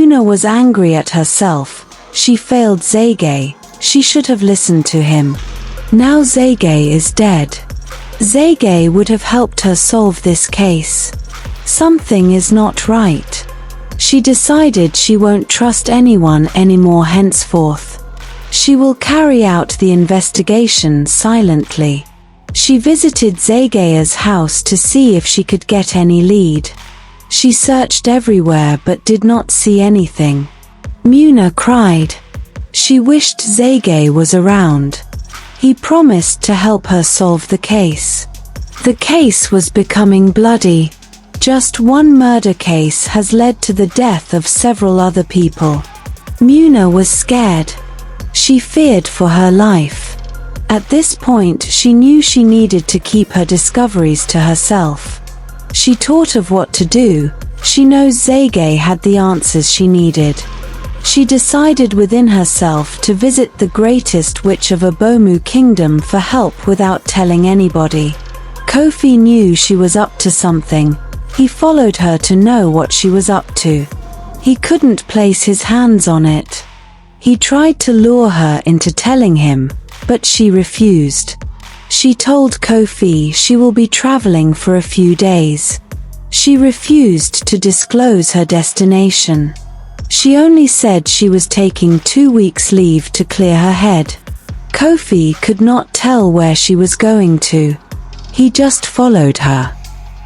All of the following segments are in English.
Muna was angry at herself. She failed Zege. She should have listened to him. Now Zege is dead. Zege would have helped her solve this case. Something is not right. She decided she won't trust anyone anymore henceforth. She will carry out the investigation silently. She visited Zege's house to see if she could get any lead. She searched everywhere but did not see anything. Muna cried. She wished Zege was around. He promised to help her solve the case. The case was becoming bloody. Just one murder case has led to the death of several other people. Muna was scared. She feared for her life. At this point she knew she needed to keep her discoveries to herself. She thought of what to do. She knows Zege had the answers she needed. She decided within herself to visit the greatest witch of Abomu Kingdom for help without telling anybody. Kofi knew she was up to something. He followed her to know what she was up to. He couldn't place his hands on it. He tried to lure her into telling him, but she refused. She told Kofi she will be traveling for a few days. She refused to disclose her destination. She only said she was taking 2 weeks leave to clear her head. Kofi could not tell where she was going to. He just followed her.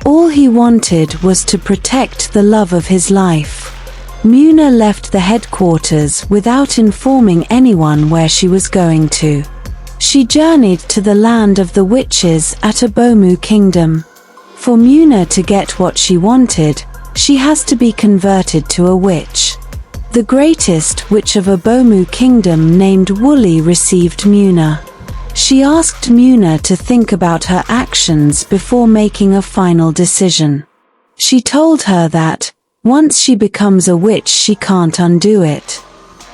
All he wanted was to protect the love of his life. Muna left the headquarters without informing anyone where she was going to. She journeyed to the land of the witches at Abomu Kingdom. For Muna to get what she wanted, she has to be converted to a witch. The greatest witch of Abomu Kingdom named Wooly received Muna. She asked Muna to think about her actions before making a final decision. She told her that, once she becomes a witch she can't undo it.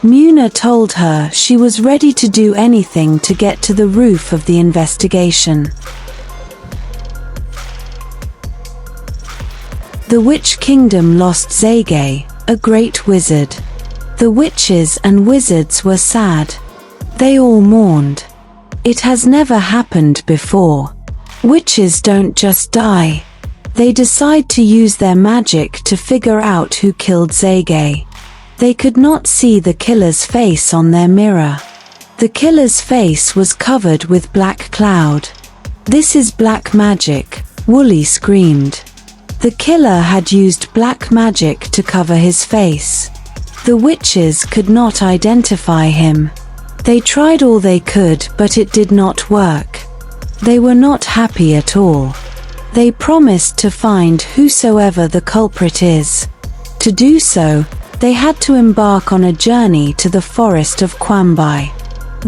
Muna told her she was ready to do anything to get to the roof of the investigation. The Witch Kingdom lost Zege, a great wizard. The witches and wizards were sad. They all mourned. It has never happened before. Witches don't just die. They decide to use their magic to figure out who killed Zege. They could not see the killer's face on their mirror. The killer's face was covered with black cloud. "This is black magic," Wooly screamed. The killer had used black magic to cover his face. The witches could not identify him. They tried all they could, but it did not work. They were not happy at all. They promised to find whosoever the culprit is. To do so, they had to embark on a journey to the forest of Kwambai.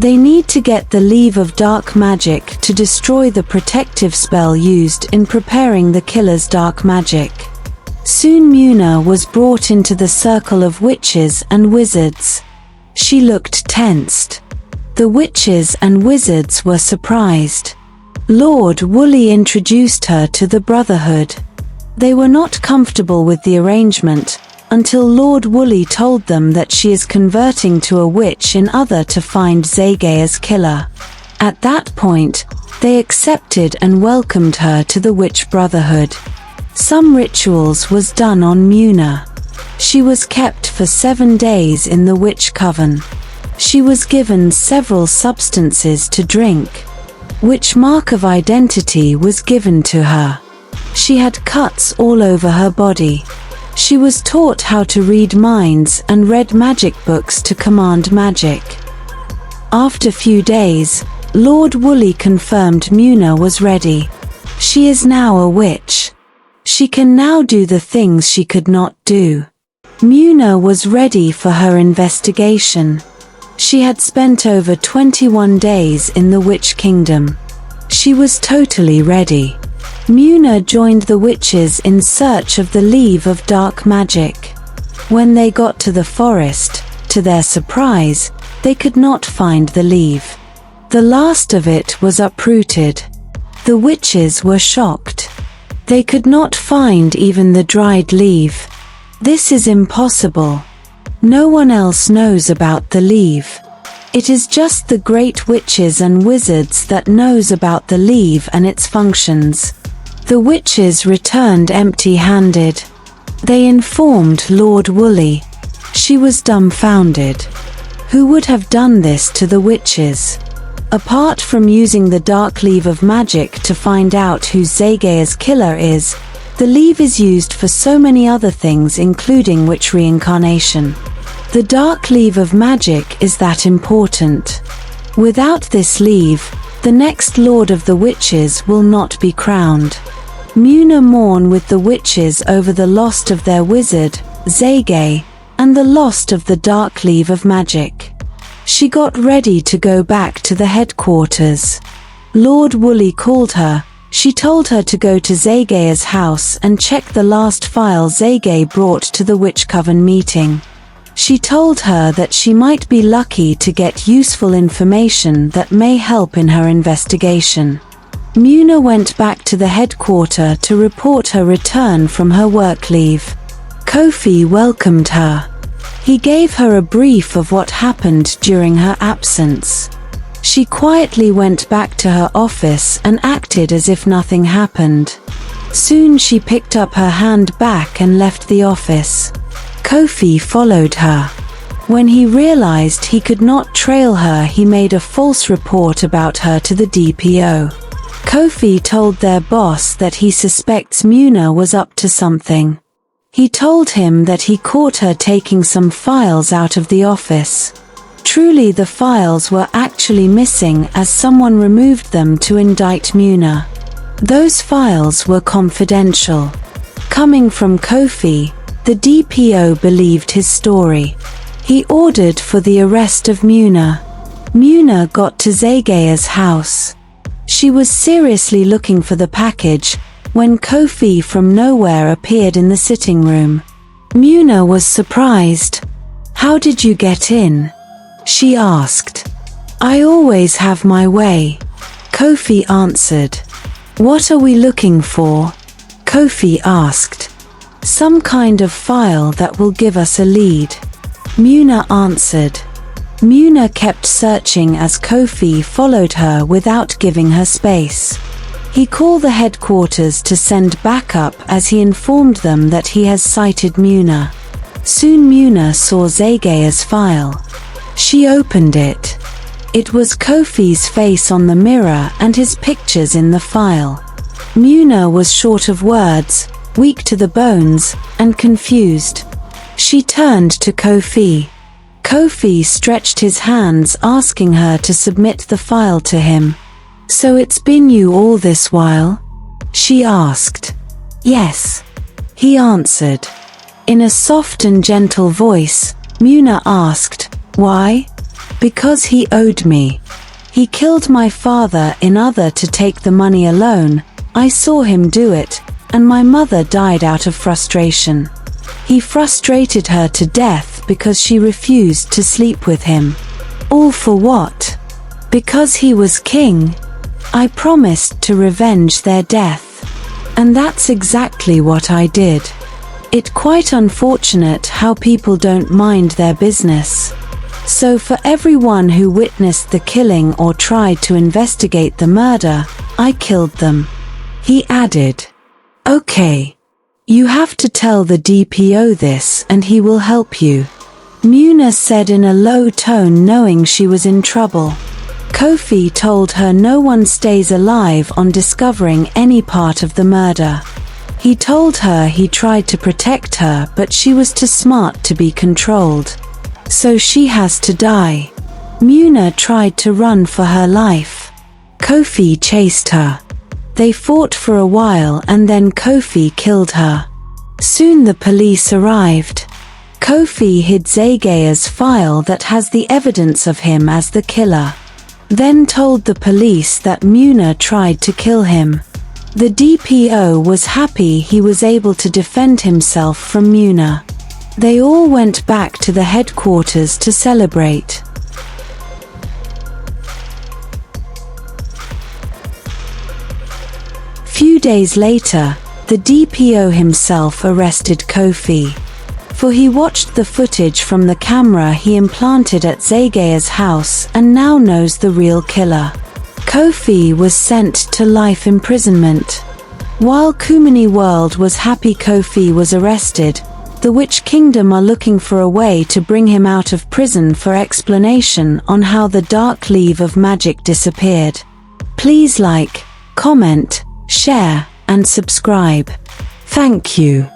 They need to get the leave of dark magic to destroy the protective spell used in preparing the killer's dark magic. Soon Muna was brought into the circle of witches and wizards. She looked tensed. The witches and wizards were surprised. Lord Wooly introduced her to the Brotherhood. They were not comfortable with the arrangement, until Lord Wooly told them that she is converting to a witch in order to find Zege's killer. At that point, they accepted and welcomed her to the Witch Brotherhood. Some rituals was done on Muna. She was kept for 7 days in the Witch Coven. She was given several substances to drink. Which mark of identity was given to her? She had cuts all over her body. She was taught how to read minds and read magic books to command magic. After few days, Lord Wooly confirmed Muna was ready. She is now a witch. She can now do the things she could not do. Muna was ready for her investigation. She had spent over 21 days in the Witch Kingdom. She was totally ready. Muna joined the witches in search of the leave of dark magic. When they got to the forest, to their surprise, they could not find the leave. The last of it was uprooted. The witches were shocked. They could not find even the dried leaf. This is impossible. No one else knows about the leave. It is just the great witches and wizards that knows about the leave and its functions. The witches returned empty-handed. They informed Lord Woolley. She was dumbfounded. Who would have done this to the witches? Apart from using the dark leave of magic to find out who Zegaya's killer is, the leave is used for so many other things, including witch reincarnation. The dark leave of magic is that important. Without this leave, the next Lord of the Witches will not be crowned. Muna mourn with the witches over the loss of their wizard, Zegay, and the loss of the dark leave of magic. She got ready to go back to the headquarters. Lord Woolley called her. She told her to go to Zegaya's house and check the last file Zegay brought to the Witch Coven meeting. She told her that she might be lucky to get useful information that may help in her investigation. Muna went back to the headquarters to report her return from her work leave. Kofi welcomed her. He gave her a brief of what happened during her absence. She quietly went back to her office and acted as if nothing happened. Soon she picked up her handbag and left the office. Kofi followed her. When he realized he could not trail her, he made a false report about her to the DPO. Kofi told their boss that he suspects Muna was up to something. He told him that he caught her taking some files out of the office. Truly, the files were actually missing as someone removed them to indict Muna. Those files were confidential. Coming from Kofi, the DPO believed his story. He ordered for the arrest of Muna. Muna got to Zegaya's house. She was seriously looking for the package when Kofi from nowhere appeared in the sitting room. Muna was surprised. "How did you get in?" she asked. "I always have my way," Kofi answered. "What are we looking for?" Kofi asked. "Some kind of file that will give us a lead," Muna answered. Muna kept searching as Kofi followed her without giving her space. He called the headquarters to send backup as he informed them that he has sighted Muna. Soon Muna saw Zegaya's file. She opened it. It was Kofi's face on the mirror and his pictures in the file. Muna was short of words, weak to the bones, and confused. She turned to Kofi. Kofi stretched his hands, asking her to submit the file to him. "So it's been you all this while?" she asked. "Yes," he answered. In a soft and gentle voice, Muna asked, "Why?" "Because he owed me. He killed my father in order to take the money alone. I saw him do it, and my mother died out of frustration. He frustrated her to death because she refused to sleep with him. All for what? Because he was king. I promised to revenge their death. And that's exactly what I did. It's quite unfortunate how people don't mind their business. So for everyone who witnessed the killing or tried to investigate the murder, I killed them," he added. "Okay. You have to tell the DPO this and he will help you," Muna said in a low tone, knowing she was in trouble. Kofi told her no one stays alive on discovering any part of the murder. He told her he tried to protect her, but she was too smart to be controlled. So she has to die. Muna tried to run for her life. Kofi chased her. They fought for a while and then Kofi killed her. Soon the police arrived. Kofi hid Zegaya's file that has the evidence of him as the killer. Then told the police that Muna tried to kill him. The DPO was happy he was able to defend himself from Muna. They all went back to the headquarters to celebrate. Few days later, the DPO himself arrested Kofi. for he watched the footage from the camera he implanted at Zegea's house and now knows the real killer. Kofi was sent to life imprisonment. While KUMUNI World was happy Kofi was arrested, the Witch Kingdom are looking for a way to bring him out of prison for explanation on how the dark leaf of magic disappeared. Please like, comment, share, and subscribe. Thank you.